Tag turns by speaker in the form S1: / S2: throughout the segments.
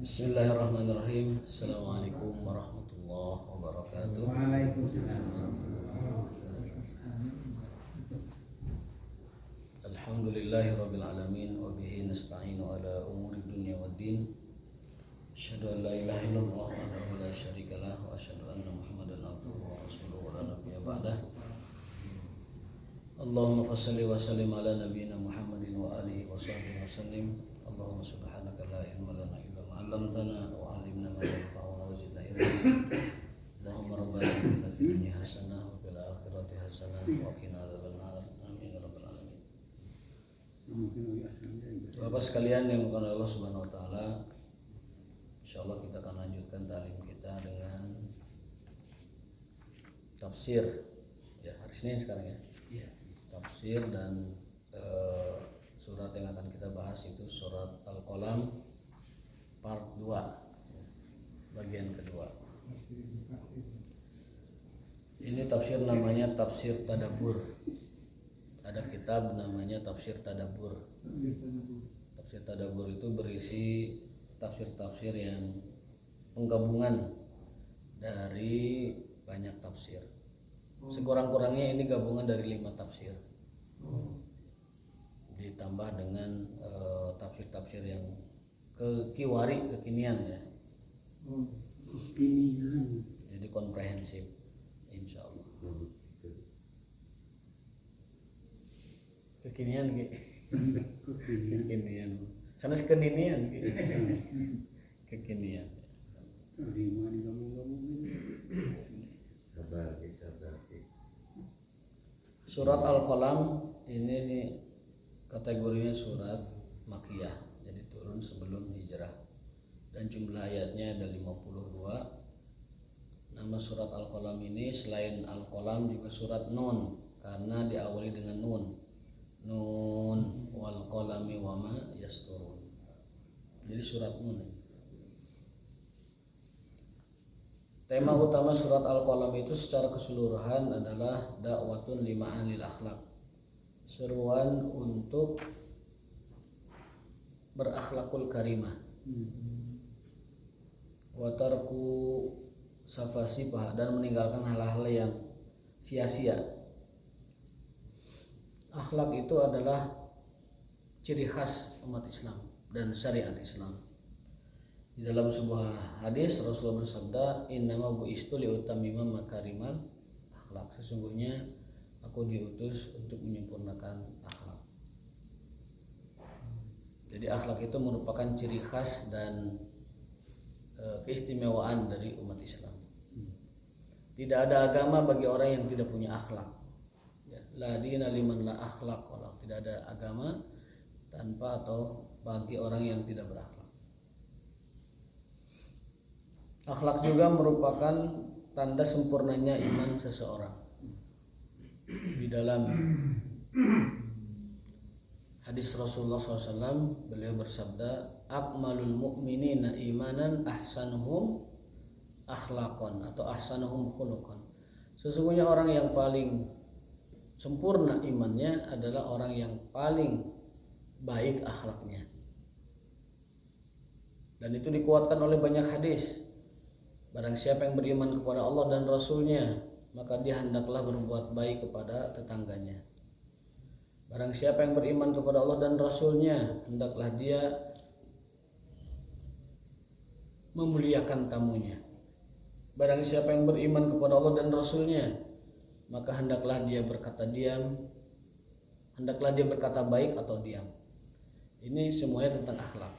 S1: Bismillahirrahmanirrahim. Assalamualaikum warahmatullahi wabarakatuh.
S2: Waalaikumsalam.
S1: Alhamdulillahirabbil alamin wa bihi nasta'inu ala umuri dunya waddin. Asyhadu an la ilaha illallah wahdahu la syarikalah wa asyhadu anna Muhammadan abduhu wa rasuluhu wa la nabiyya ba'dah. Allahumma shalli wa sallim ala nabiyyina Muhammadin wa alihi wa sahbihi wa sallim. Allahumma subhanaka la ilma lana illa ma 'allamtana wa 'allimna ma yanfa'una wa zidna ilma. Allahumma rabbana atina fid dunya hasanah wa fil akhirati hasanah wa qina adzabannar. Amin ya rabbal alamin. Bapak sekalian yang dimuliakan Allah Subhanahu wa taala, insyaallah kita akan lanjutkan ta'lim kita dengan tafsir. Ya, hari Senin sekarang ya. Tafsir dan surat yang akan kita bahas itu surat Al-Qalam part 2 bagian kedua. Ini tafsir namanya tafsir tadabbur. Ada kitab namanya tafsir tadabbur. Tafsir tadabbur itu berisi tafsir-tafsir yang penggabungan dari banyak tafsir. Sekurang-kurangnya ini gabungan dari 5 tafsir. Ditambah dengan tafsir-tafsir yang kekinian ya. Jadi komprehensif insyaallah. Kekinian kekinian. Sanes kekinian kekinian. Surat Al-Qalam ini kategorinya surat Makkiyah, jadi turun sebelum hijrah, dan jumlah ayatnya ada 52. Nama surat Al-Qalam ini selain Al-Qalam juga surat Nun, karena diawali dengan Nun. Nun wal qalami wama yasturun. Jadi surat Nun. Tema utama surat Al-Qalam itu secara keseluruhan adalah dakwatun lima'anil akhlak. Seruan untuk berakhlakul karimah. Wa tarku safasifah, dan meninggalkan hal-hal yang sia-sia. Akhlak itu adalah ciri khas umat Islam dan syariat Islam. Di dalam sebuah hadis Rasulullah bersabda, "Innama bu'istu liutammima makarimal akhlak." Sesungguhnya aku diutus untuk menyempurnakan akhlak. Jadi akhlak itu merupakan ciri khas dan keistimewaan dari umat Islam. Tidak ada agama bagi orang yang tidak punya akhlak. Ya, la dina liman la akhlaq. Tidak ada agama tanpa atau bagi orang yang tidak berakhlak. Akhlak juga merupakan tanda sempurnanya iman seseorang. Di dalam hadis Rasulullah SAW, beliau bersabda, "Akmalul mu'minina imanan ahsanuhum akhlaqan," atau ahsanuhum khuluqan. Sesungguhnya orang yang paling sempurna imannya adalah orang yang paling baik akhlaknya. Dan itu dikuatkan oleh banyak hadis. Barang siapa yang beriman kepada Allah dan Rasulnya, maka dia hendaklah berbuat baik kepada tetangganya. Barang siapa yang beriman kepada Allah dan Rasulnya, hendaklah dia memuliakan tamunya. Barang siapa yang beriman kepada Allah dan Rasulnya, maka hendaklah dia berkata diam, hendaklah dia berkata baik atau diam. Ini semuanya tentang akhlak.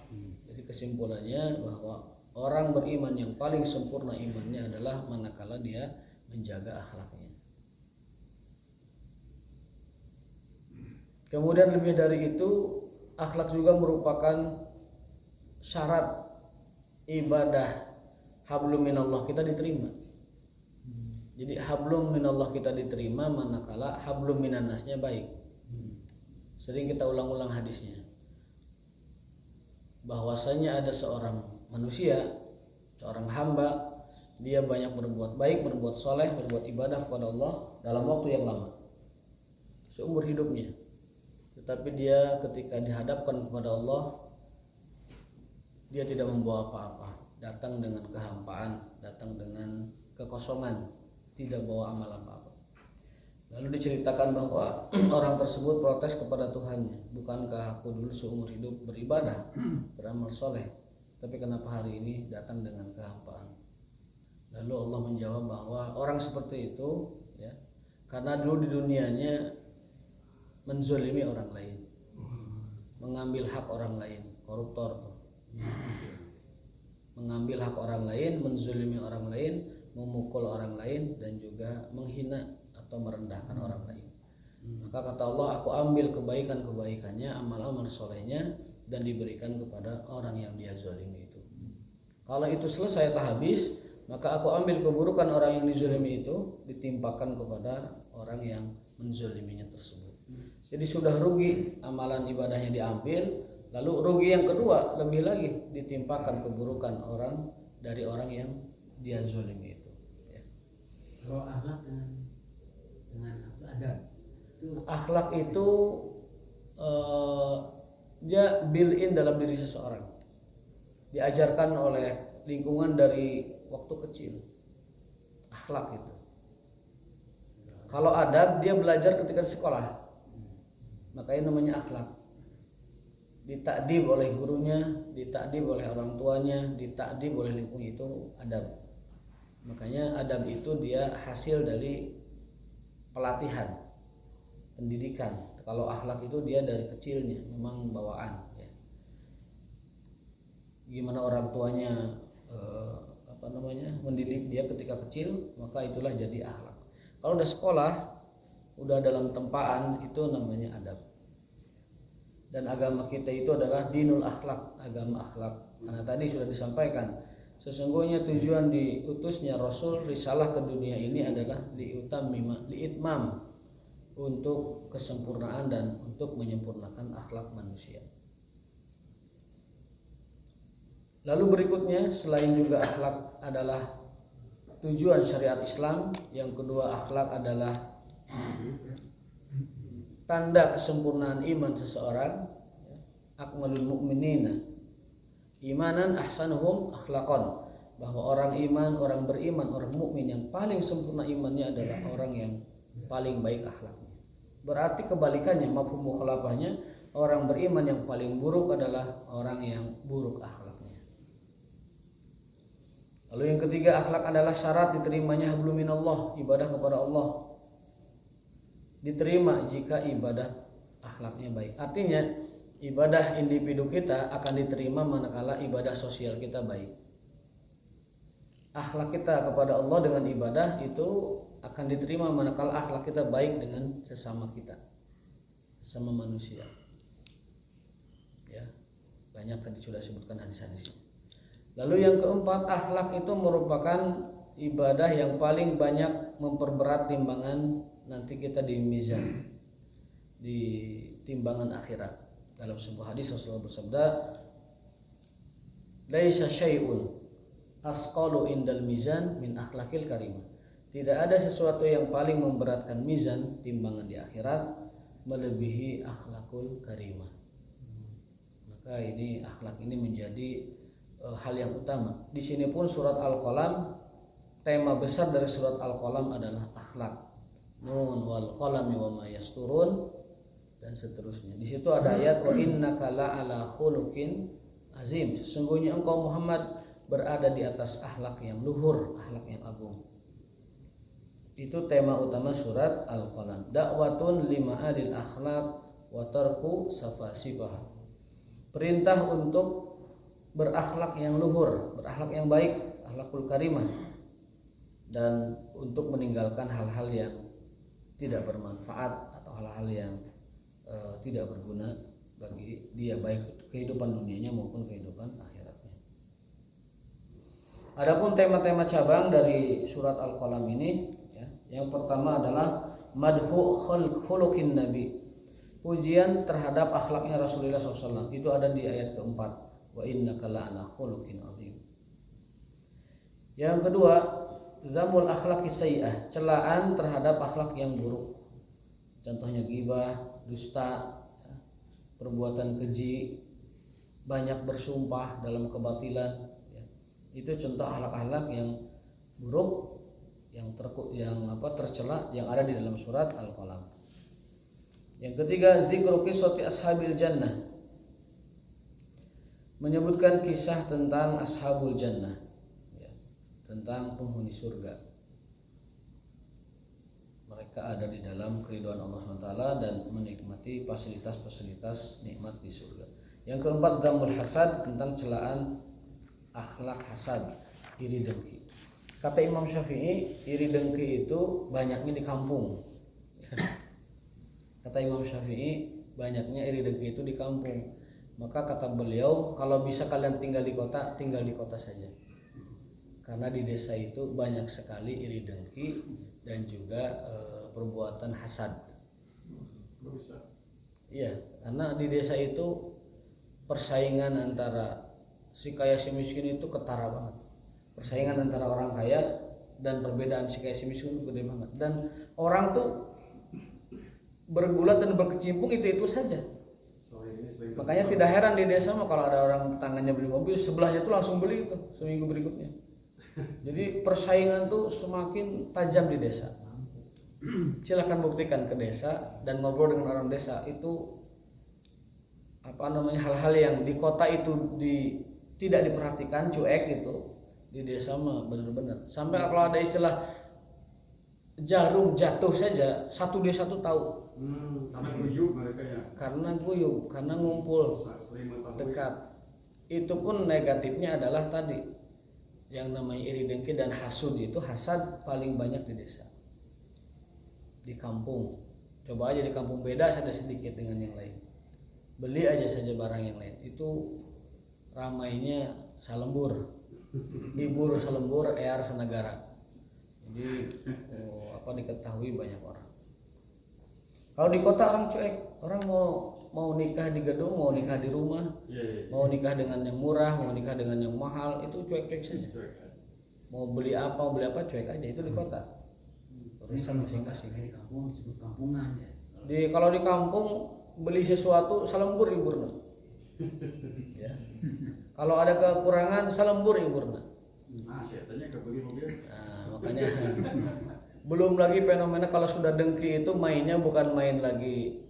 S1: Jadi kesimpulannya bahwa orang beriman yang paling sempurna imannya adalah manakala dia menjaga akhlaknya. Kemudian lebih dari itu, akhlak juga merupakan syarat ibadah hablum minallah kita diterima. Jadi hablum minallah kita diterima manakala hablum minannasnya baik. Sering kita ulang-ulang hadisnya, bahwasanya ada seorang manusia, seorang hamba, dia banyak berbuat baik, berbuat soleh, berbuat ibadah kepada Allah dalam waktu yang lama, seumur hidupnya. Tetapi dia ketika dihadapkan kepada Allah, dia tidak membawa apa-apa, datang dengan kehampaan, datang dengan kekosongan, tidak bawa amal apa-apa. Lalu diceritakan bahwa orang tersebut protes kepada Tuhannya, bukankah aku dulu seumur hidup beribadah, beramal soleh, tapi kenapa hari ini datang dengan kehampaan? Lalu Allah menjawab bahwa orang seperti itu, ya, karena dulu di dunianya menzolimi orang lain, mengambil hak orang lain, koruptor tuh. Mengambil hak orang lain, menzolimi orang lain, memukul orang lain, dan juga menghina atau merendahkan orang lain. Maka kata Allah, aku ambil kebaikan-kebaikannya, amal-amal solehnya, dan diberikan kepada orang yang dia zolimi itu. Kalau itu selesai atau habis, maka aku ambil keburukan orang yang dizolimi itu, ditimpakan kepada orang yang menzoliminya tersebut. Jadi sudah rugi amalan ibadahnya diambil, lalu rugi yang kedua lebih lagi ditimpakan keburukan orang dari orang yang dia zolimi itu. Ya.
S2: Kalau akhlak dengan adab itu,
S1: akhlak itu dia built-in dalam diri seseorang, diajarkan oleh lingkungan dari waktu kecil. Akhlak itu. Kalau adab dia belajar ketika di sekolah, makanya namanya akhlak. Ditakdib oleh gurunya, ditakdib oleh orang tuanya, ditakdib oleh lingkungan, itu adab. Makanya adab itu dia hasil dari pelatihan, pendidikan. Kalau akhlak itu dia dari kecilnya memang bawaan. Ya. Gimana orang tuanya mendidik dia ketika kecil, maka itulah jadi akhlak. Kalau udah sekolah, udah dalam tempaan, itu namanya adab. Dan agama kita itu adalah dinul akhlak, agama akhlak. Karena tadi sudah disampaikan, sesungguhnya tujuan diutusnya Rasul risalah ke dunia ini adalah liitmam, untuk kesempurnaan dan untuk menyempurnakan akhlak manusia. Lalu berikutnya, selain juga akhlak adalah tujuan syariat Islam, yang kedua akhlak adalah tanda kesempurnaan iman seseorang. Akmalul mu'minina imanan ahsanuhum akhlaqan, bahwa orang beriman, orang mukmin yang paling sempurna imannya adalah orang yang paling baik akhlaknya. Berarti kebalikannya, mafhum mukhalafahnya, orang beriman yang paling buruk adalah orang yang buruk akhlaknya. Lalu yang ketiga, akhlak adalah syarat diterimanya hablum minallah, ibadah kepada Allah. Diterima jika ibadah akhlaknya baik. Artinya ibadah individu kita akan diterima manakala ibadah sosial kita baik. Akhlak kita kepada Allah dengan ibadah itu akan diterima manakala akhlak kita baik dengan sesama kita, sesama manusia. Ya, banyak tadi sudah disebutkan hadis-hadisnya. Lalu yang keempat, akhlak itu merupakan ibadah yang paling banyak memperberat timbangan nanti kita di mizan, di timbangan akhirat. Dalam sebuah hadis Rasulullah bersabda, "Laisa syai'un asqalu indal mizan min akhlaqil karimah." Tidak ada sesuatu yang paling memberatkan mizan, timbangan di akhirat, melebihi akhlakul karimah. Maka ini akhlak ini menjadi hal yang utama. Di sini pun surat Al-Qalam, tema besar dari surat Al-Qalam adalah akhlak. Nun wal qalami wa ma yasturun, dan seterusnya. Di situ ada ayat, wa innaka la'ala khuluqin azim. Sesungguhnya engkau Muhammad berada di atas akhlak yang luhur, akhlak yang agung. Itu tema utama surat Al-Qalam. Da'watun lima'alil akhlaq wa tarku safasibah. Perintah untuk berakhlak yang luhur, berakhlak yang baik, akhlakul karimah, dan untuk meninggalkan hal-hal yang tidak bermanfaat atau hal-hal yang tidak berguna bagi dia, baik kehidupan dunianya maupun kehidupan akhiratnya. Adapun tema-tema cabang dari surat Al-Qalam ini, ya, yang pertama adalah madhu khuluqin nabi, pujian terhadap akhlaknya Rasulullah SAW. Itu ada di ayat keempat, wa innaka la'ala khuluqin azim. Yang kedua, zamul akhlaqis sayyi'ah, celaan terhadap akhlak yang buruk. Contohnya ghibah, dusta, perbuatan keji, banyak bersumpah dalam kebatilan, ya. Itu contoh akhlak-akhlak yang buruk, yang tercela yang ada di dalam surat Al-Qalam. Yang ketiga, zikru qissati ashabil jannah, menyebutkan kisah tentang ashabul jannah, ya, tentang penghuni surga. Mereka ada di dalam keridhaan Allah SWT dan menikmati fasilitas-fasilitas nikmat di surga. Yang keempat, dzamul hasad, tentang celaan akhlak hasad, iri dengki. Kata Imam Syafi'i, iri dengki itu banyaknya di kampung. Kata Imam Syafi'i, banyaknya iri dengki itu di kampung. Maka kata beliau, kalau bisa kalian tinggal di kota saja. Karena di desa itu banyak sekali iri dengki dan juga perbuatan hasad. Iya, karena di desa itu persaingan antara si kaya si miskin itu ketara banget. Persaingan antara orang kaya dan perbedaan si kaya si miskin itu gede banget. Dan orang tuh bergulat dan berkecimpung itu saja. Makanya tidak heran di desa mah kalau ada orang tangannya beli mobil, sebelahnya tuh langsung beli itu seminggu berikutnya. Jadi persaingan tuh semakin tajam di desa. Silakan buktikan ke desa dan ngobrol dengan orang desa, itu hal-hal yang di kota itu tidak diperhatikan, cuek gitu. Di desa mah benar-benar sampai kalau ada istilah jarum jatuh saja satu desa tuh tahu.
S3: Karena guyup mereka ya.
S1: Karena ngumpul dekat. Itu pun negatifnya adalah tadi yang namanya iri dengki dan hasud. Itu hasad paling banyak di desa. Di kampung, coba aja di kampung beda saja sedikit dengan yang lain, beli aja saja barang yang lain, itu ramainya salembur, libur salembur ear senegara. Jadi diketahui banyak orang. Kalau di kota orang cuek, orang mau nikah di gedung, mau nikah di rumah, mau nikah dengan yang murah, mau nikah dengan yang mahal, itu cuek-cuek saja. Mau beli apa cuek aja, itu di kota. Urusan masing-masing.
S2: Di kampung disebut kampungan ya.
S1: Kalau di kampung beli sesuatu salembur iburna. Ya. Kalau ada kekurangan salembur iburna.
S3: Setannya kebeli mobil.
S1: Nah, makanya belum lagi fenomena kalau sudah dengki itu mainnya bukan main lagi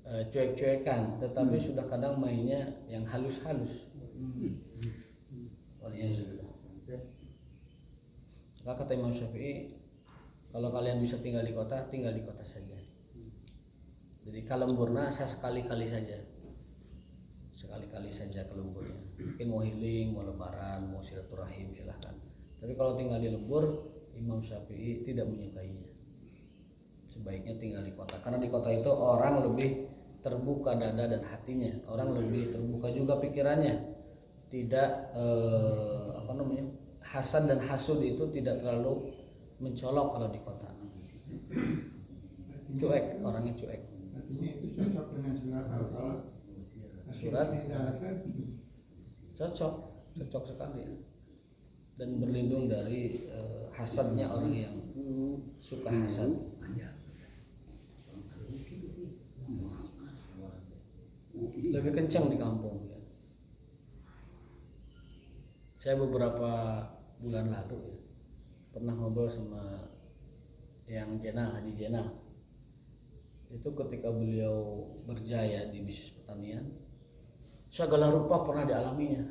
S1: cuek-cuekan, tetapi sudah kadang mainnya yang halus-halus. Maka kata Imam Syafi'i, kalau kalian bisa tinggal di kota saja. Jadi kalemburna sekali-kali saja. Sekali-kali saja kelemburnya. Mungkin mau healing, mau lebaran, mau silaturahim silahkan. Tapi kalau tinggal di lembur, Imam Syafi'i tidak menyukainya. Sebaiknya tinggal di kota. Karena di kota itu orang lebih terbuka dada dan hatinya. Orang lebih terbuka juga pikirannya. Tidak hasad dan hasud itu tidak terlalu mencolok kalau di kota. Cuek, orangnya cuek.
S4: Artinya itu cocok dengan surat Al-Qalam.
S1: Surat cocok sekali, dan berlindung dari hasadnya orang yang suka hasad. Lebih kencang di kampung ya. Saya beberapa bulan lalu ya, pernah ngobrol sama yang Haji Jenah. Itu ketika beliau berjaya di bisnis pertanian, segala rupa pernah dialaminya.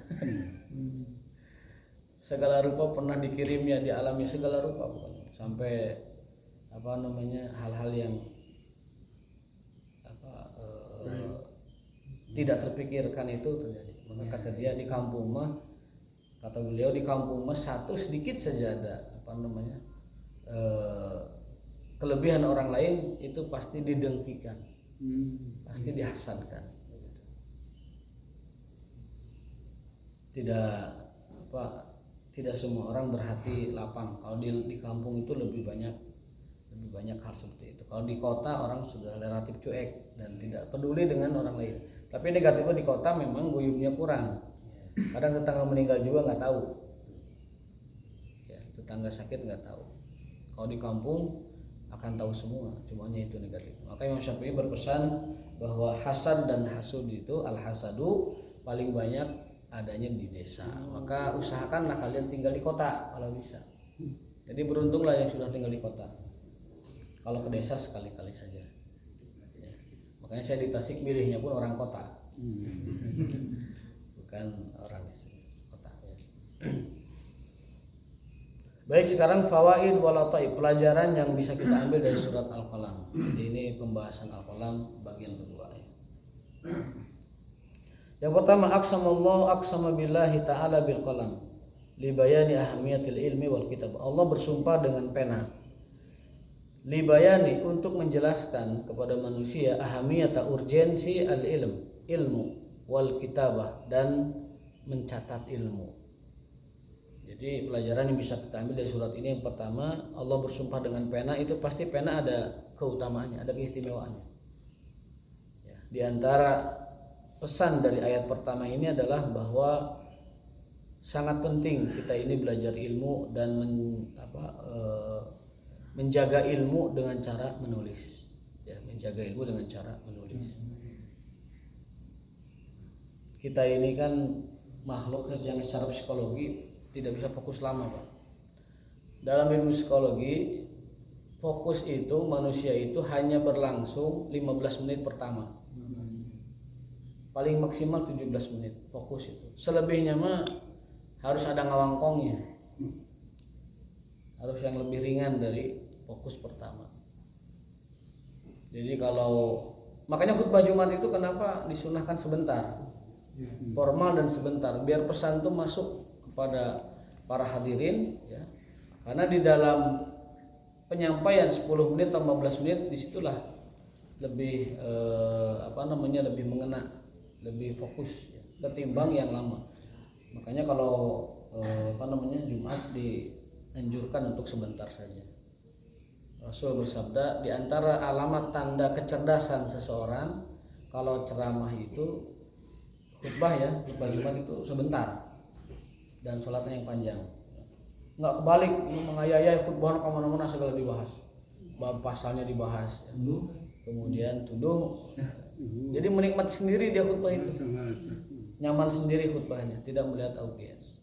S1: Segala rupa pernah dikirimnya, dialami segala rupa pokoknya. Sampai hal-hal yang tidak terpikirkan itu terjadi. Maka kata dia di kampung mah, kata beliau di kampung mah satu sedikit saja ada kelebihan orang lain itu pasti didengkikan, pasti dihasankan. Tidak semua orang berhati lapang. Kalau di kampung itu lebih banyak hal seperti itu. Kalau di kota orang sudah relatif cuek dan tidak peduli dengan orang lain. Tapi negatifnya di kota memang guyupnya kurang. Kadang tetangga meninggal juga nggak tahu. Ya, tetangga sakit nggak tahu. Kalau di kampung akan tahu semua, cumanya itu negatif. Maka Imam Syafi'i berpesan bahwa hasad dan hasud itu al-hasadu paling banyak adanya di desa. Maka usahakanlah kalian tinggal di kota kalau bisa. Jadi beruntunglah yang sudah tinggal di kota. Kalau ke desa sekali-kali saja. Ya. Makanya saya di Tasik milihnya pun orang kota, bukan orang kota. Ya. Baik, sekarang fawaid walataib, pelajaran yang bisa kita ambil dari surat Al-Qalam. Jadi ini pembahasan Al-Qalam bagian kedua. Ya. Yang pertama, aqsama billahi ta'ala bil qalam li bayani ahamiyatil ilmi wal kitab. Allah bersumpah dengan pena. Li bayani, untuk menjelaskan kepada manusia ahamiyata, urgensi ilmu wal kitabah, dan mencatat ilmu. Jadi pelajaran yang bisa kita ambil dari surat ini, yang pertama, Allah bersumpah dengan pena. Itu pasti pena ada keutamaannya, ada keistimewaannya. Ya, di antara pesan dari ayat pertama ini adalah bahwa sangat penting kita ini belajar ilmu dan menjaga ilmu dengan cara menulis. Ya, menjaga ilmu dengan cara menulis. Kita ini kan makhluk yang secara psikologi tidak bisa fokus lama, Pak. Dalam ilmu psikologi, fokus itu manusia itu hanya berlangsung 15 menit pertama. Paling maksimal 17 menit fokus itu. Selebihnya mah harus ada ngawangkongnya. Harus yang lebih ringan dari fokus pertama. Jadi makanya khutbah Jumat itu kenapa disunahkan sebentar, formal dan sebentar, biar pesan itu masuk kepada para hadirin, ya. Karena di dalam penyampaian 10 menit atau 15 menit disitulah lebih lebih mengena, lebih fokus, ya, ketimbang yang lama. Makanya kalau Jumat dianjurkan untuk sebentar saja. Rasul bersabda, di antara alamat tanda kecerdasan seseorang kalau ceramah itu khutbah Jumat itu sebentar dan sholatnya yang panjang. Nggak kebalik, ini mengayai khutbah kemana-mana segala dibahas, bab pasalnya dibahas, ya. Kemudian tuduh. Jadi menikmati sendiri dia khutbah itu, nyaman sendiri khutbahnya, tidak melihat audiens.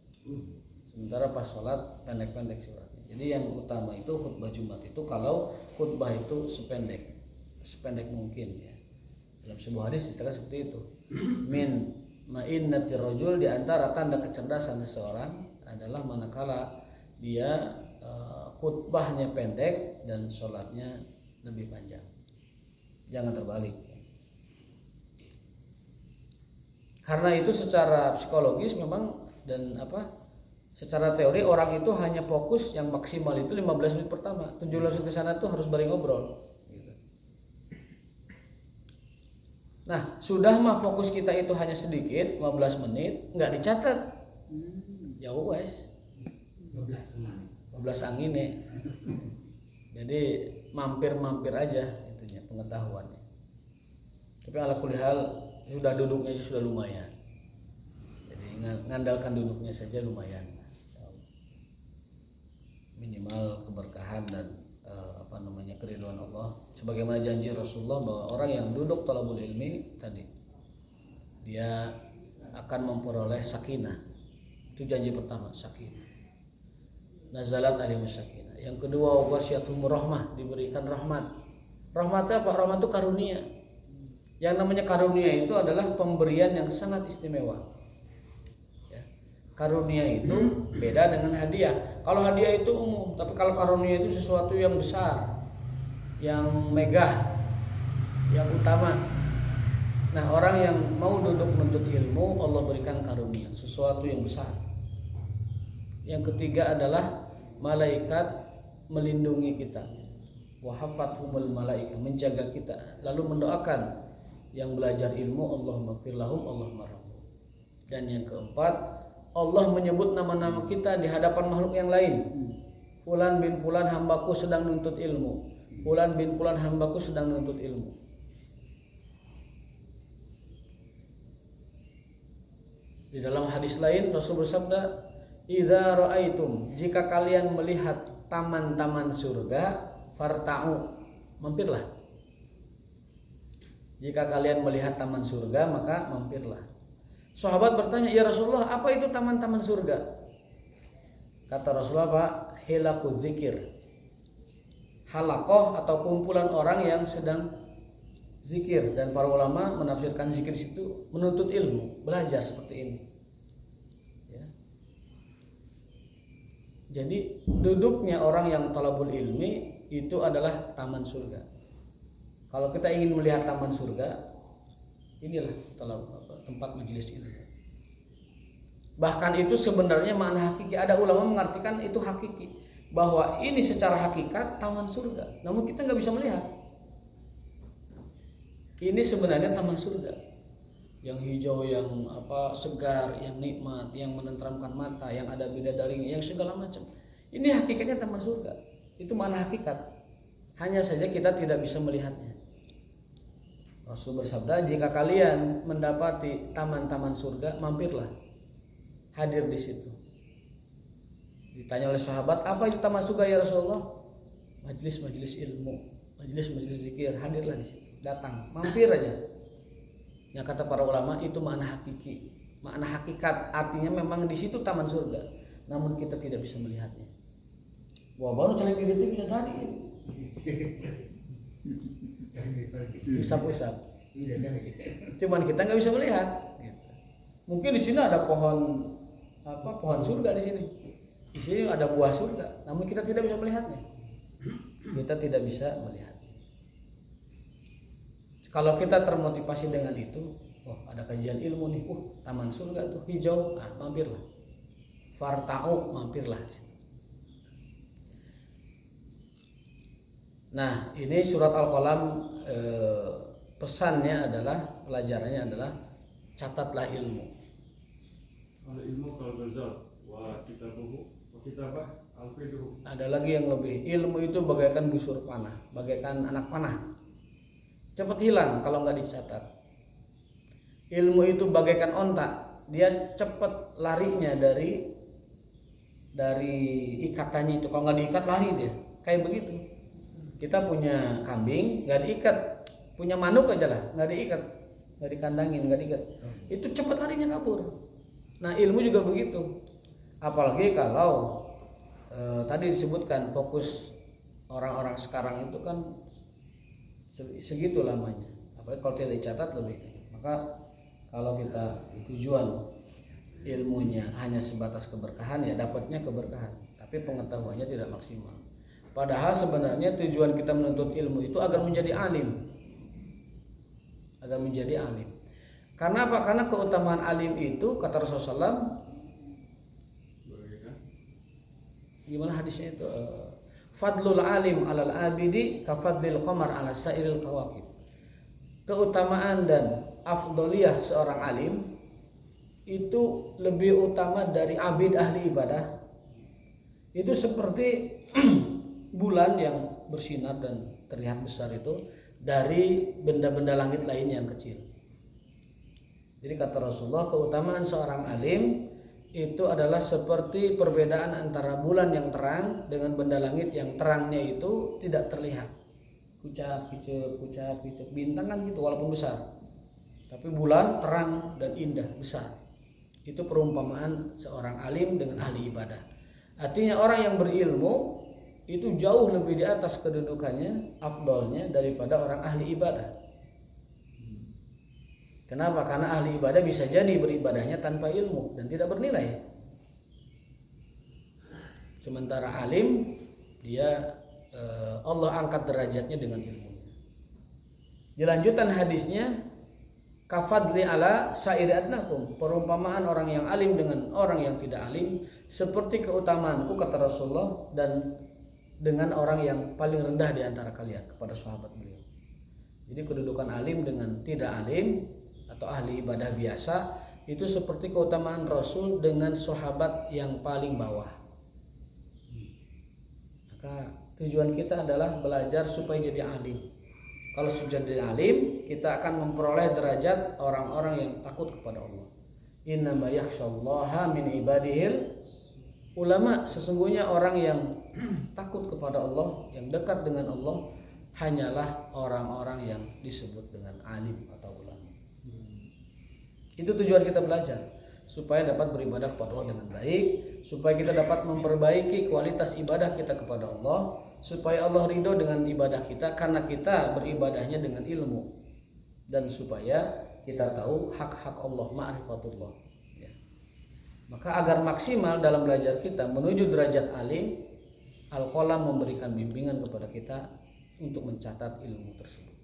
S1: Sementara pas sholat pendek-pendek suratnya. Jadi yang utama itu khutbah Jumat itu kalau khutbah itu sependek mungkin, ya. Dalam sebuah hadis dikatakan seperti itu. Min ma'innati rajul, di antara tanda kecerdasan seseorang adalah manakala dia khutbahnya pendek dan sholatnya lebih panjang. Jangan terbalik. Karena itu secara psikologis memang secara teori orang itu hanya fokus yang maksimal itu 15 menit pertama. 17 menit ke sana tuh harus bareng ngobrol. Gitu. Nah, sudah mah fokus kita itu hanya sedikit, 15 menit, nggak dicatat. Ya wes. 12 angin ya. Jadi mampir-mampir aja itunya pengetahuannya. Tapi ala kulli hal sudah duduknya sudah lumayan. Jadi ngandalkan duduknya saja lumayan. Minimal keberkahan dan keridhaan Allah. Sebagaimana janji Rasulullah bahwa orang yang duduk thalabul ilmi tadi dia akan memperoleh sakinah. Itu janji pertama, sakinah. Nazalat alaihimus sakinah. Yang kedua, wasyatum rahmah, diberikan rahmat. Rahmatnya apa? Rahmat itu karunia. Yang namanya karunia itu adalah pemberian yang sangat istimewa. Ya. Karunia itu beda dengan hadiah. Kalau hadiah itu umum, tapi kalau karunia itu sesuatu yang besar, yang megah, yang utama. Nah, orang yang mau duduk menuntut ilmu, Allah berikan karunia, sesuatu yang besar. Yang ketiga adalah malaikat melindungi kita. Wa hafathumul malaikah, menjaga kita, lalu mendoakan yang belajar ilmu, Allahumma fir lahum, Allahumma rahmhum. Dan yang keempat, Allah menyebut nama-nama kita di hadapan makhluk yang lain. Fulan bin fulan hambaku sedang nuntut ilmu. Fulan bin fulan hambaku sedang nuntut ilmu. Di dalam hadis lain Rasul bersabda, "Idza ra'aitum, jika kalian melihat taman-taman surga, farta'u, mampirlah." Jika kalian melihat taman surga, maka mampirlah. Sahabat bertanya, "Ya Rasulullah, apa itu taman-taman surga?" Kata Rasulullah, "Pak, hilaqu dzikir." Halakoh atau kumpulan orang yang sedang zikir, dan para ulama menafsirkan zikir itu menuntut ilmu, belajar seperti ini. Ya. Jadi duduknya orang yang talabul ilmi itu adalah taman surga. Kalau kita ingin melihat taman surga, inilah tempat majelis ilmu. Bahkan itu sebenarnya makna hakiki. Ada ulama mengartikan itu hakiki, bahwa ini secara hakikat taman surga. Namun kita nggak bisa melihat. Ini sebenarnya taman surga, yang hijau, yang segar, yang nikmat, yang menenteramkan mata, yang ada bidadarinya, yang segala macam. Ini hakikatnya taman surga. Itu makna hakikat. Hanya saja kita tidak bisa melihatnya. Rasul bersabda, "Jika kalian mendapati taman-taman surga, mampirlah, hadir di situ." Ditanya oleh sahabat, "Apa itu taman surga ya Rasulullah?" Majelis-majelis ilmu, majelis-majelis zikir, hadirlah di situ. Datang, mampir aja. Yang kata para ulama itu makna hakiki, makna hakikat. Artinya memang di situ taman surga, namun kita tidak bisa melihatnya. Wah, baru celeng itu kita tadi. Usap-usap. Cuman kita nggak bisa melihat. Mungkin di sini ada pohon surga di sini. Di sini ada buah surga, namun kita tidak bisa melihatnya. Kita tidak bisa melihat. Kalau kita termotivasi dengan itu, ada kajian ilmu nih, taman surga tuh hijau, mampirlah. Farta'u, mampirlah. Nah, ini surat Al-Qalam, pesannya adalah, pelajarannya adalah catatlah ilmu.
S3: Al-ilmu kal-ghazal wa kitabah al-fiduh.
S1: Ada lagi yang lebih, ilmu itu bagaikan busur panah, bagaikan anak panah. Cepat hilang kalau nggak dicatat. Ilmu itu bagaikan onta, dia cepat larinya dari ikatannya itu. Kalau nggak diikat lari dia, kayak begitu. Kita punya kambing nggak diikat, punya manuk aja lah nggak diikat, nggak dikandangin, nggak diikat, itu cepat larinya kabur. Nah, ilmu juga begitu. Apalagi kalau tadi disebutkan fokus orang-orang sekarang itu kan segitu lamanya. Apalagi kalau tidak dicatat lebih. Maka kalau kita tujuan ilmunya hanya sebatas keberkahan, ya dapatnya keberkahan, tapi pengetahuannya tidak maksimal. Padahal sebenarnya tujuan kita menuntut ilmu itu agar menjadi alim. Agar menjadi alim. Karena apa? Karena keutamaan alim itu, kata Rasulullah SAW, gimana hadisnya itu? Fadlul alim alal abidi kafadlil qamar ala sairil kawakib. Keutamaan dan afdoliyah seorang alim itu lebih utama dari abid ahli ibadah. Itu seperti bulan yang bersinar dan terlihat besar itu dari benda-benda langit lain yang kecil. Jadi kata Rasulullah, keutamaan seorang alim itu adalah seperti perbedaan antara bulan yang terang dengan benda langit yang terangnya itu tidak terlihat. Kucap, kicep, bintang kan gitu walaupun besar. Tapi bulan terang dan indah, besar. Itu perumpamaan seorang alim dengan ahli ibadah. Artinya orang yang berilmu itu jauh lebih di atas kedudukannya, afdolnya daripada orang ahli ibadah. Kenapa? Karena ahli ibadah bisa jadi beribadahnya tanpa ilmu dan tidak bernilai. Sementara alim, dia Allah angkat derajatnya dengan ilmunya. Di lanjutan hadisnya, kafadli ala sairi adnakum, perumpamaan orang yang alim dengan orang yang tidak alim seperti keutamaanku, kata Rasulullah, dan dengan orang yang paling rendah di antara kalian, kepada sahabat beliau. Jadi kedudukan alim dengan tidak alim atau ahli ibadah biasa itu seperti keutamaan Rasul dengan sahabat yang paling bawah. Maka tujuan kita adalah belajar supaya jadi alim. Kalau sudah jadi alim, kita akan memperoleh derajat orang-orang yang takut kepada Allah. Innama yakhsyallaha min ibadihil ulama. Sesungguhnya orang yang takut kepada Allah, yang dekat dengan Allah, hanyalah orang-orang yang disebut dengan alim atau ulama. Itu tujuan kita belajar, supaya dapat beribadah kepada Allah dengan baik, supaya kita dapat memperbaiki kualitas ibadah kita kepada Allah, supaya Allah ridho dengan ibadah kita karena kita beribadahnya dengan ilmu, dan supaya kita tahu hak-hak Allah, ma'rifatullah. Ya. Maka agar maksimal dalam belajar kita menuju derajat alim, Al-Qalam memberikan bimbingan kepada kita untuk mencatat ilmu tersebut.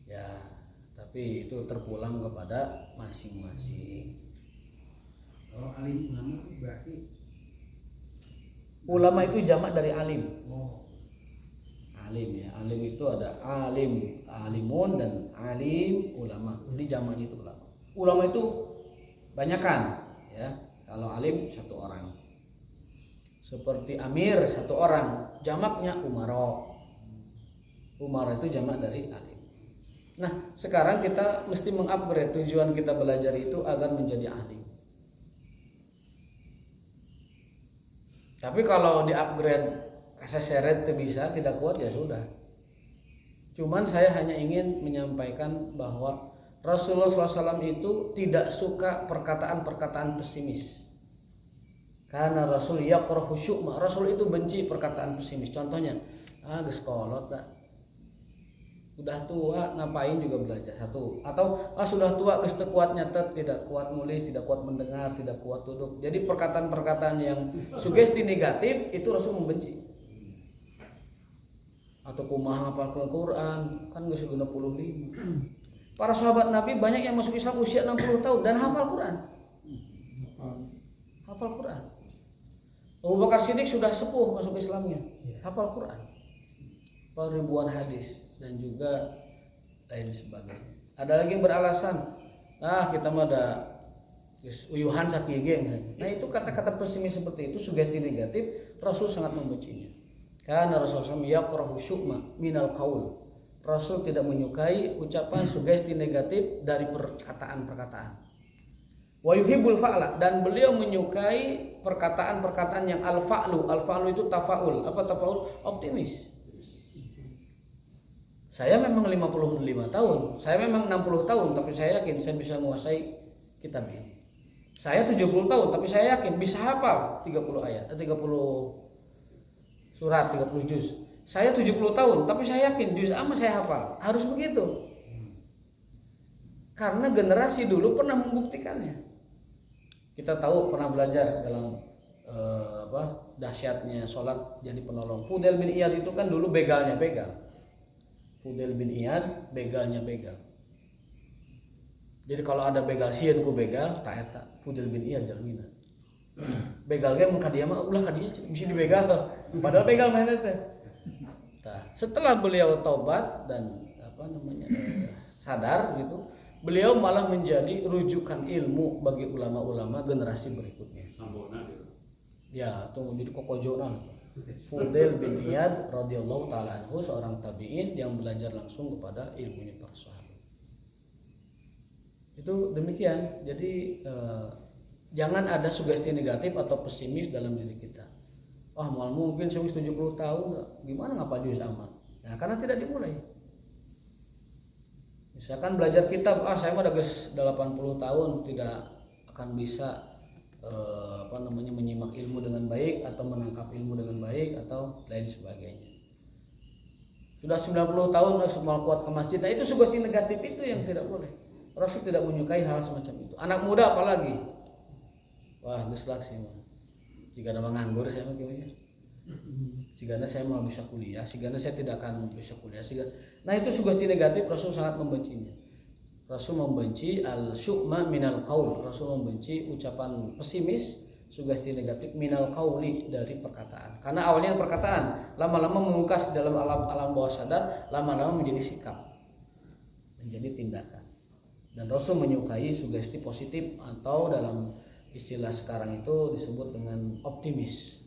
S1: Ya, tapi itu terpulang kepada masing-masing.
S2: Kalau alim ulama itu berarti
S1: Ulama itu jamak dari alim.
S2: oh
S1: Alim ya, alim itu ada alim, alimun dan alim ulama. Jadi jamaknya itu ulama. Ulama itu banyakan ya. Kalau alim satu orang. Seperti amir satu orang, jamaknya umara. Umara itu jamak dari alim. Nah, sekarang kita mesti mengupgrade, tujuan kita belajar itu agar menjadi alim. Tapi kalau di-upgrade kaseseret itu bisa, tidak kuat ya sudah. Cuman saya hanya ingin menyampaikan bahwa Rasulullah SAW itu tidak suka perkataan-perkataan pesimis. Karena Rasul yakrahu syu'ma, Rasul itu benci perkataan pesimis. Contohnya, geus kolot dah. Udah tua ngapain juga belajar satu, atau sudah tua geus teu kuat nyatet, tidak kuat nulis, tidak kuat mendengar, tidak kuat duduk. Jadi perkataan-perkataan yang sugesti negatif itu Rasul membenci. Atau kumaha hafal Al-Qur'an, kan geus 65. Para sahabat Nabi banyak yang masuk Islam usia 60 tahun dan hafal Quran. Hafal Quran. Abu Bakar Siddiq sudah sepuh masuk Islamnya, hafal Quran. Ribuan hadis dan juga lain sebagainya. Ada lagi yang beralasan, kita mah ada uyuhan sakigeng. Nah itu kata-kata pesimis seperti itu, sugesti negatif, Rasul sangat membencinya. Karena Rasulullah SAW yakrahu syu'ma minal qaul. Rasul tidak menyukai ucapan sugesti negatif dari perkataan-perkataan. Wa yuhibbul fa'la, dan beliau menyukai perkataan-perkataan yang al-fa'lu. Al-fa'lu itu tafaul. Apa tafaul? Optimis. Saya memang 55 tahun, saya memang 60 tahun, tapi saya yakin saya bisa menguasai kitab ini. Saya 70 tahun, tapi saya yakin bisa hafal 30 ayat, 30 surat, 30 juz. Saya 70 tahun, tapi saya yakin juz amma saya hafal. Harus begitu. Karena generasi dulu pernah membuktikannya. Kita tahu pernah belajar dalam dahsyatnya sholat jadi penolong. Fudail bin Iyad itu kan dulu begalnya begal. Fudail bin Iyad begalnya begal. Jadi kalau ada begal sieun ku begal, tak eta Fudail bin Iyad jalmina. Begal ge mun ka dieu mah ulah ka dieu bisa dibegal. Padahal begal mana teh. Nah, setelah beliau taubat dan sadar gitu, beliau malah menjadi rujukan ilmu bagi ulama-ulama generasi berikutnya.
S3: Sambona gitu.
S1: Ya, tunggu jadi kokojona. Fudail bin Iyad radhiyallahu taala anhu, seorang tabi'in yang belajar langsung kepada ilmunya para sahabat. Itu demikian. Jadi jangan ada sugesti negatif atau pesimis dalam diri kita. Mal mungkin saya 70 tahun, gimana ngapa juz amat? Nah, karena tidak dimulai. Misalkan belajar kitab, saya mah udah 80 tahun tidak akan bisa menyimak ilmu dengan baik atau menangkap ilmu dengan baik atau lain sebagainya. Sudah 90 tahun semua kuat ke masjid. Nah, itu sugesti negatif itu yang tidak boleh. Rasul tidak menyukai hal semacam itu. Anak muda apalagi. Wah, geus laksih mah. Jika ada menganggur saya mah gimana? Jika saya mau bisa kuliah, jika saya tidak akan bisa kuliah. Nah, itu sugesti negatif, Rasul sangat membencinya. Rasul membenci al-syu'ma minal qaul. Rasul membenci ucapan pesimis, sugesti negatif minal qauli, dari perkataan. Karena awalnya perkataan, lama-lama memungkas dalam alam bawah sadar, lama-lama menjadi sikap, menjadi tindakan. Dan Rasul menyukai sugesti positif, atau dalam istilah sekarang itu disebut dengan optimis.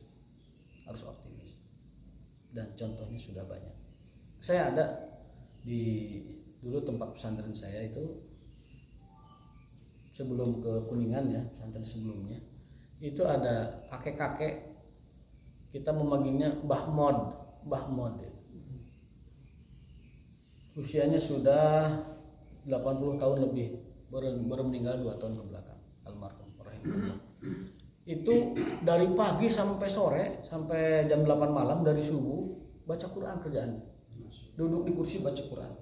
S1: Harus optimis. Dan contohnya sudah banyak. Saya ada di dulu tempat pesantren saya itu sebelum ke Kuningan ya, pesantren sebelumnya itu ada kakek-kakek, kita memanggilnya Mbah Mod ya. Usianya sudah 80 tahun lebih, baru meninggal 2 tahun ke belakang, almarhum rahimahullah. Itu dari pagi sampai sore, sampai jam 8 malam, dari subuh baca Quran kerjaan. Duduk di kursi baca Quran.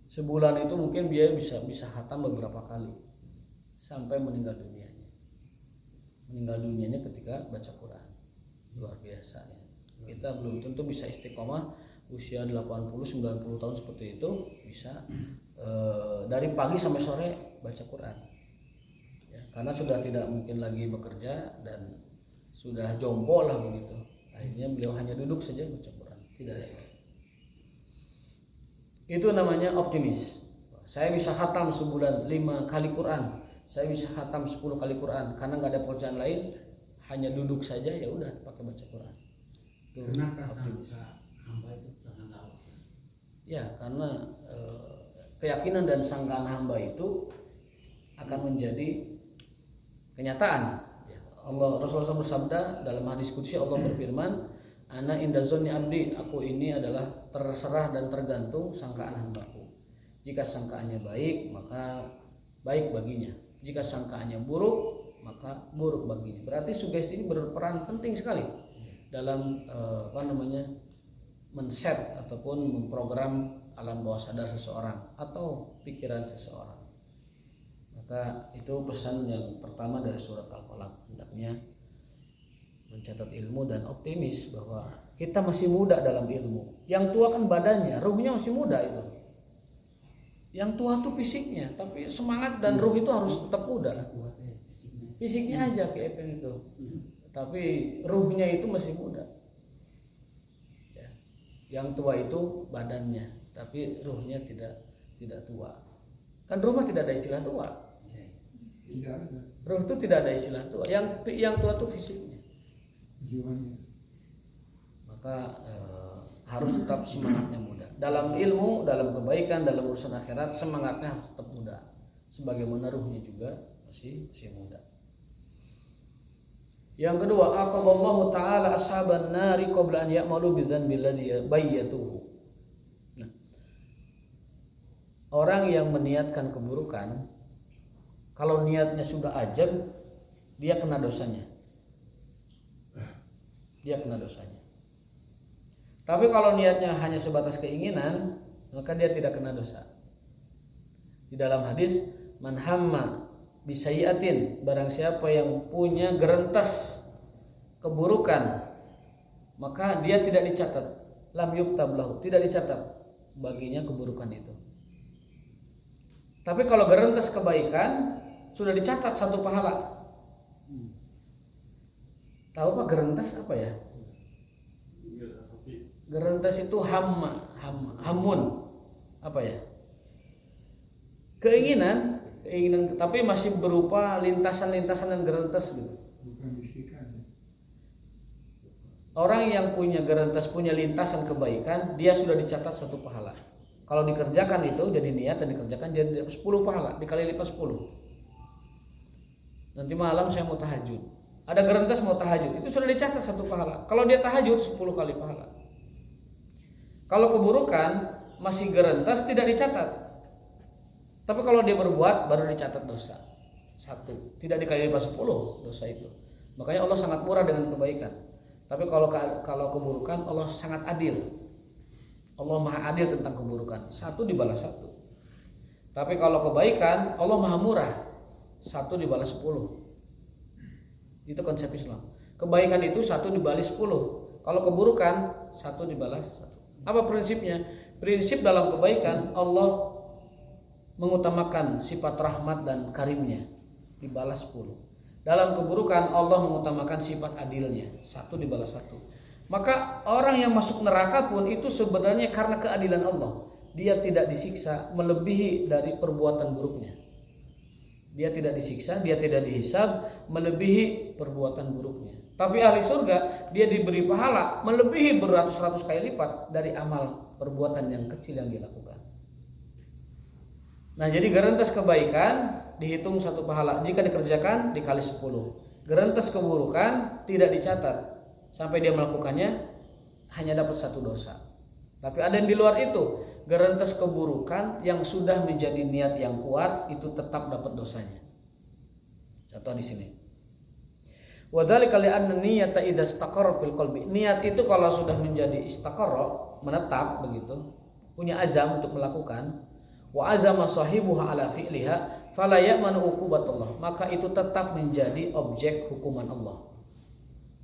S1: Sebulan itu mungkin dia bisa khatam beberapa kali sampai meninggal dunianya. Meninggal dunianya ketika baca Quran. Luar biasa ya. Kita belum tentu bisa istiqomah usia 80-90 tahun seperti itu bisa dari pagi sampai sore baca Quran. Karena sudah tidak mungkin lagi bekerja dan sudah jompo lah begitu. Akhirnya beliau hanya duduk saja baca Quran, tidak ada yang. Itu namanya optimis. Saya bisa khatam sebulan 5 kali Quran, saya bisa khatam 10 kali Quran karena nggak ada pekerjaan lain, hanya duduk saja ya udah pakai baca Quran. Itu
S2: Kenapa
S1: optimis.
S2: hamba itu jangan tahu?
S1: Ya karena keyakinan dan sangkaan hamba itu akan menjadi kenyataan. Allah Rasulullah SAW bersabda dalam hadis qudsi, Allah berfirman, ana inda zonni abdi, aku ini adalah terserah dan tergantung sangkaan hambaku. Jika sangkaannya baik maka baik baginya, jika sangkaannya buruk maka buruk baginya. Berarti sugesti ini berperan penting sekali dalam men-set ataupun memprogram alam bawah sadar seseorang atau pikiran seseorang. Maka itu pesan yang pertama dari surat Al-Qalam, hendaknya mencatat ilmu dan optimis bahwa kita masih muda dalam ilmu. Yang tua kan badannya, ruhnya masih muda itu. Yang tua tuh fisiknya, tapi semangat dan ruh itu harus tetap muda. Fisiknya aja kayak itu, tapi ruhnya itu masih muda. Ya. Yang tua itu badannya, tapi ruhnya tidak tua. Kan ruh mah tidak ada istilah tua.
S4: Tidak ada
S1: Ruh itu tidak ada istilah tua. Yang tua itu fisiknya.
S4: jiwanya.
S1: Maka harus tetap semangatnya muda. Dalam ilmu, dalam kebaikan, dalam urusan akhirat semangatnya harus tetap muda. Sebagaimana ruhnya juga masih muda. Yang kedua, aqaballahu ta'ala ashaban nari qabla an ya'malu bidzanbil ladzi bayyatuhu. Nah, orang yang meniatkan keburukan, kalau niatnya sudah ajab, dia kena dosanya. Tapi kalau niatnya hanya sebatas keinginan, maka dia tidak kena dosa. Di dalam hadis, man hamma bisayiatin, barang siapa yang punya gerentas keburukan, maka dia tidak dicatat, lam yuktab lahu, tidak dicatat baginya keburukan itu. Tapi kalau gerentas kebaikan sudah dicatat 1 pahala. Tahu apa gerentas apa ya? Gerentas itu hamun. Apa ya? Keinginan, tapi masih berupa lintasan-lintasan dan gerentas gitu.
S4: Bukan bisikan.
S1: Orang yang punya gerentas, punya lintasan kebaikan, dia sudah dicatat 1 pahala. Kalau dikerjakan itu jadi niat dan dikerjakan jadi 10 pahala, dikali lipat 10. Nanti malam saya mau tahajud. Ada gerentas mau tahajud, itu sudah dicatat 1 pahala. Kalau dia tahajud 10 kali pahala. Kalau keburukan masih gerentas tidak dicatat. Tapi kalau dia berbuat baru dicatat dosa 1, tidak dikali lipat 10 dosa itu. Makanya Allah sangat murah dengan kebaikan. Tapi kalau keburukan Allah sangat adil. Allah maha adil tentang keburukan. 1 dibalas 1. Tapi kalau kebaikan Allah maha murah. 1 dibalas 10. Itu konsep Islam. Kebaikan itu 1 dibalas 10. Kalau keburukan 1 dibalas 1. Apa prinsipnya? Prinsip dalam kebaikan Allah mengutamakan sifat rahmat dan karimnya, dibalas 10. Dalam keburukan Allah mengutamakan sifat adilnya, 1 dibalas 1. Maka orang yang masuk neraka pun itu sebenarnya karena keadilan Allah. Dia tidak disiksa melebihi dari perbuatan buruknya. Dia tidak disiksa, dia tidak dihisab melebihi perbuatan buruknya. Tapi ahli surga dia diberi pahala melebihi beratus-ratus kali lipat dari amal perbuatan yang kecil yang dilakukan. Nah, jadi gerentas kebaikan dihitung 1 pahala, jika dikerjakan dikali 10. Gerentas keburukan tidak dicatat, sampai dia melakukannya hanya dapat 1 dosa. Tapi ada yang di luar itu, gerentes keburukan yang sudah menjadi niat yang kuat itu tetap dapat dosanya. Contoh di sini. Wadhalika li'anna niyata idza istaqarra fil qalbi. Niat itu kalau sudah menjadi istaqarra, menetap begitu, punya azam untuk melakukan, wa azama sahibuha ala fi'liha fala ya'manu uqubatullah, maka itu tetap menjadi objek hukuman Allah.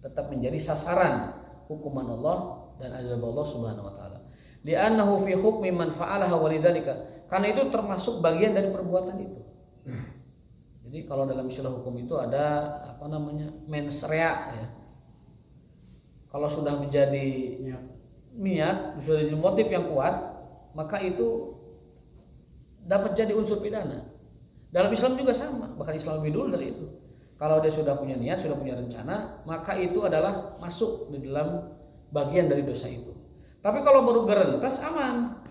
S1: Tetap menjadi sasaran hukuman Allah dan azab Allah Subhanahu wa taala. Li'annahu fi hukmi man fa'alaha walidzalika, karena itu termasuk bagian dari perbuatan itu. Jadi kalau dalam istilah hukum itu ada mens rea ya. Kalau sudah menjadi niat, sudah jadi motif yang kuat, maka itu dapat jadi unsur pidana. Dalam Islam juga sama, bahkan Islam lebih dulu dari itu. Kalau dia sudah punya niat, sudah punya rencana, maka itu adalah masuk di dalam bagian dari dosa itu. Tapi kalau baru gerentes aman,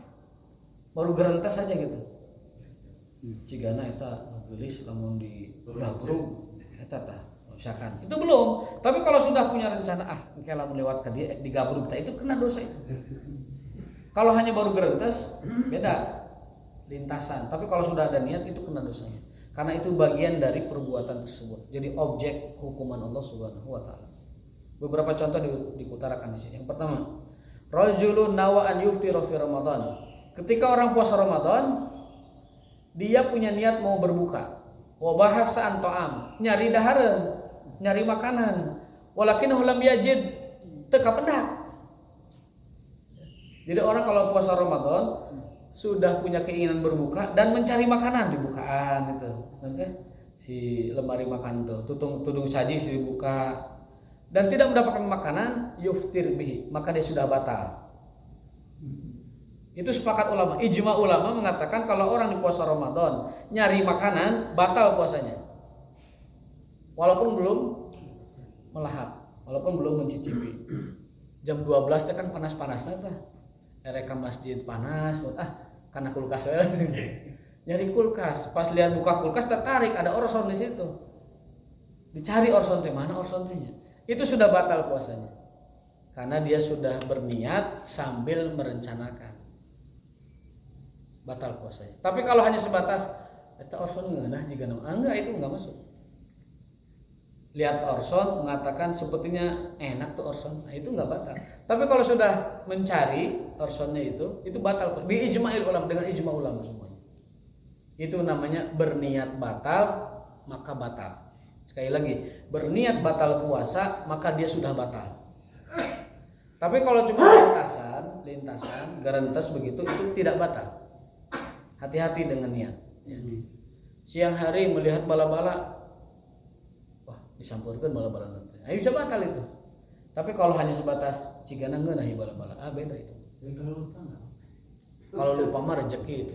S1: baru gerentes saja gitu. Cigana eta gelis lamun di gabrug eta tah misalkan. Itu belum. Tapi kalau sudah punya rencana engke lamun lewat ka dia di gabrug tah itu kena dosa itu. Kalau hanya baru gerentes beda lintasan. Tapi kalau sudah ada niat itu kena dosanya. Karena itu bagian dari perbuatan tersebut. Jadi objek hukuman Allah Subhanahu wa taala. Beberapa contoh dikutarakan di sini. Yang pertama, rajulun nawa an yuftira fi Ramadan. Ketika orang puasa Ramadan, dia punya niat mau berbuka. Wa bahasa an ta'am, nyari dahareun, nyari makanan. Walakinnahu lam yajid, teu kapendak. Jadi orang kalau puasa Ramadan sudah punya keinginan berbuka dan mencari makanan di bukaan itu. Nanti si lemari makan tuh, tudung saji si dibuka dan tidak mendapatkan makanan, yuftir bihi, maka dia sudah batal. Itu sepakat ulama, ijma ulama mengatakan kalau orang di puasa Ramadan nyari makanan batal puasanya. Walaupun belum melahap, walaupun belum mencicipi. Jam 12 kan panas-panasnya tah. Ereka masjid panas, karena kulkas nyari kulkas. Pas lihat buka kulkas tertarik ada orson di situ. Dicari orson teh mana orson tehnya. Itu sudah batal puasanya. Karena dia sudah berniat sambil merencanakan. Batal puasanya. Tapi kalau hanya sebatas eta orson ngeunah jiga enggak, itu enggak masuk. Lihat orson mengatakan sepertinya enak tuh orson, nah itu enggak batal. Tapi kalau sudah mencari orsonnya itu batal. Di ijma'il ulama, dengan ijma' ulama semuanya. Itu namanya berniat batal maka batal. Sekali lagi, berniat batal puasa maka dia sudah batal. Tapi kalau cuma lintasan, gerentes begitu itu tidak batal. Hati-hati dengan niat. Siang hari melihat bala-bala, wah disampurkan bala-bala nanti. Nah, bisa batal itu. Tapi kalau hanya sebatas cigana ngeunah bala-bala, beda itu. Kalau lupa mah rezeki itu.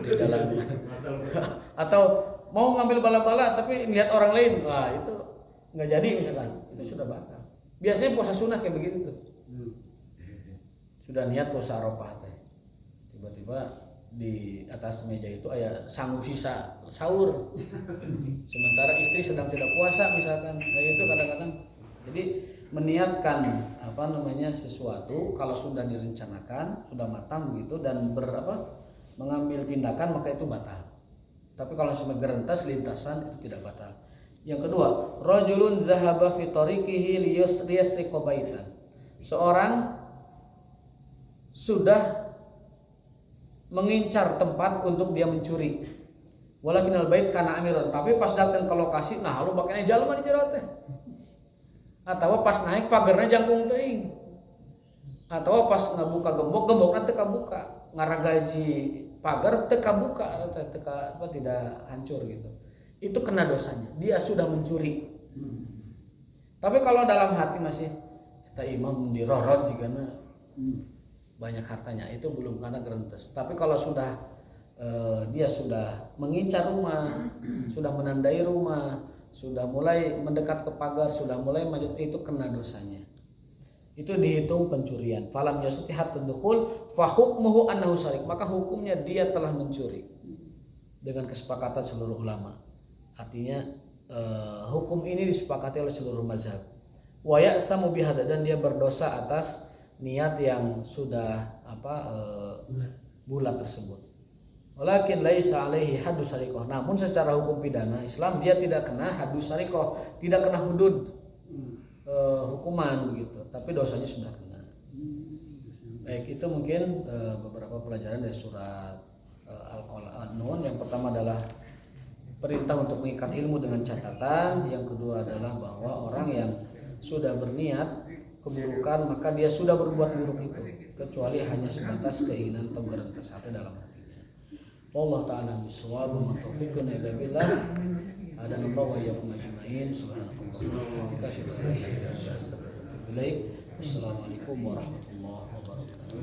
S1: Di dalam atau mau ngambil bala-bala tapi lihat orang lain, wah itu nggak jadi misalkan, itu sudah batal. Biasanya puasa sunnah kayak begitu tuh. Sudah niat puasa Arafah teh. Tiba-tiba di atas meja itu ada sanggup sisa sahur. Sementara istri sedang tidak puasa misalkan. Nah itu kadang-kadang. Jadi meniatkan sesuatu kalau sudah direncanakan, sudah matang begitu dan mengambil tindakan maka itu batal. Tapi kalau cuma gerentes lintasan itu tidak batal. Yang kedua, rajulun zahaba fi tariqihi liyasriqa baitan. Seorang sudah mengincar tempat untuk dia mencuri. Walakinal bait kana amiran, tapi pas datang ke lokasi, nah lu bakal jalma di jero teh. Atawa pas naik pagerna jangkung teuing. Atawa pas ngabuka gembokna teu kabuka, ngaragaji pagar teu kabuka, tidak hancur gitu. Itu kena dosanya. Dia sudah mencuri. Tapi kalau dalam hati masih kita imam dirorot jigana banyak hartanya, itu belum karena gerentes. Tapi kalau sudah dia sudah mengincar rumah, sudah menandai rumah, sudah mulai mendekat ke pagar, sudah mulai maju, itu kena dosanya. Itu dihitung pencurian. Falam yastihhat tadkhul fa hukmuhu annahu sarik. Maka hukumnya dia telah mencuri. Dengan kesepakatan seluruh ulama. Artinya hukum ini disepakati oleh seluruh mazhab. Wa ya'samu bihadza, dan dia berdosa atas niat yang sudah bulat tersebut. Walakin laisa alaihi haddu sariqah. Namun secara hukum pidana Islam dia tidak kena haddu sariqah, tidak kena hudud hukuman begitu, tapi dosanya sudah kena. Baik, itu mungkin beberapa pelajaran dari surat Al-Nun. Yang pertama adalah perintah untuk mengikat ilmu dengan catatan. Yang kedua adalah bahwa orang yang sudah berniat keburukan maka dia sudah berbuat buruk itu, kecuali hanya sebatas keinginan atau berhentas hati dalam hatinya. Wallahu ta'ala bishawab wa taufiqun illa billah. Adanallahu wa iyyakum ajma'in. Subhanallahi wa bihamdihi asyhadu an la ilaha illa anta astaghfiruka wa atubu ilaik. Wassalamualaikum warahmatullahi wabarakatuh.